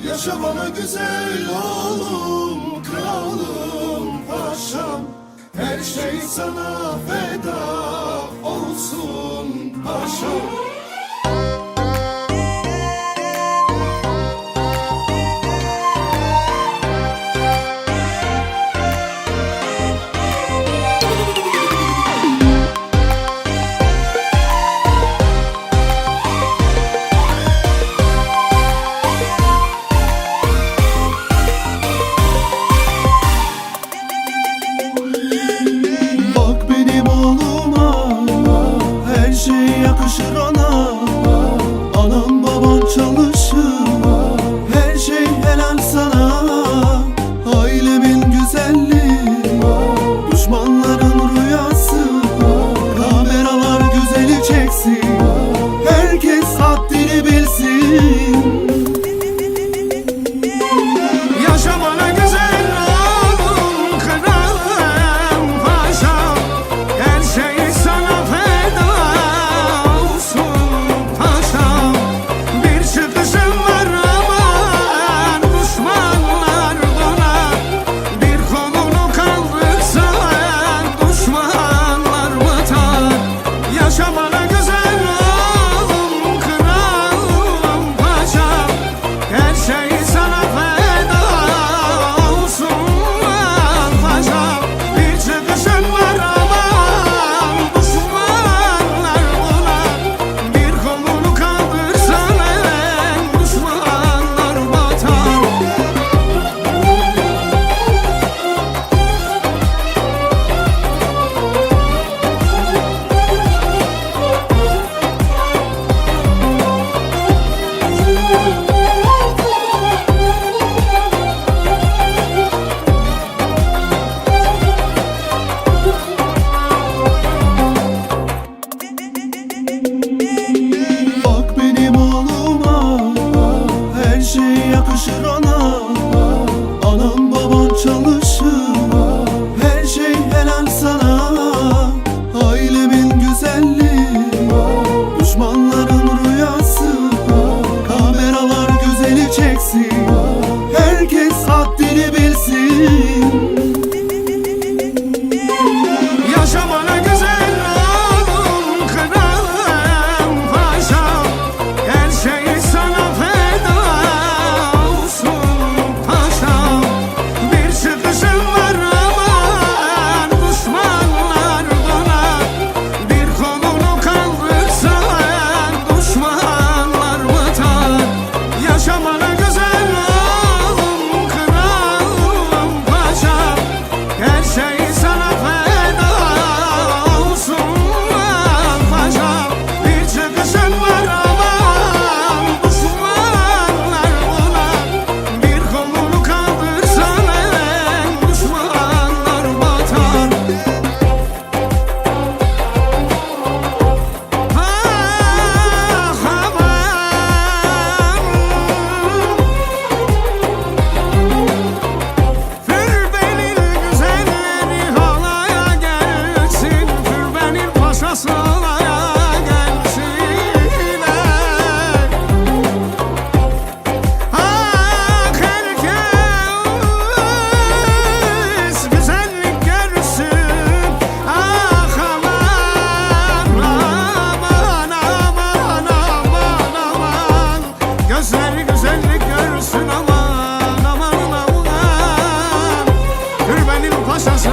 Yaşa bana güzel oğlum, kralım, paşam. Her şey sana feda olsun paşam. Yakışır ona, anam baban çalışır, her şey helal sana. Ailemin güzelliği, düşmanların rüyası, kameralar güzeli çeksin, herkes haddini bilsin. Yaşa bana güzel oğlum, kralım, paşam. Her şey sana feda olsun paşam. Bir çıkışım var aman, düşmanlar bana. Bir kolunu kaldırsan düşmanlar batar. Yaşa bana güzel oğlum, kralım, paşam. Her şey sana feda olsun paşam. Bir çıkışın var aman, düşmanlar buna. Bir kolunu kaldırsan düşmanlar batar. Bak benim oğluma, her şey yakışır ona, anam baban çalışır, her şey helal sana. Ailemin güzelliği, düşmanların rüyası, kameralar güzeli çeksin, herkes haddini bilsin. Yaşa bana güzel oğlum, kralım, paşam. Her şey sana feda olsun paşam. Bir çıkışım var aman, düşmanlar bana. Bir kolunu kaldırsan düşmanlar batar. Yaşa bana güzel oğlum, kralım, paşam. Her şey sana feda olsun paşam. Bir çıkışın var aman, düşmanlar buna. Bir kolunu kaldırsan düşmanlar batar. Ah aman, Türbenin güzelleri halaya gelsin, Türbenin paşası halaya gelsin. Ah herkes güzellik görsün. Ah aman, aman, aman, aman, aman. Gözleri güzellik görsün aman, aman, aman. Türbenin paşası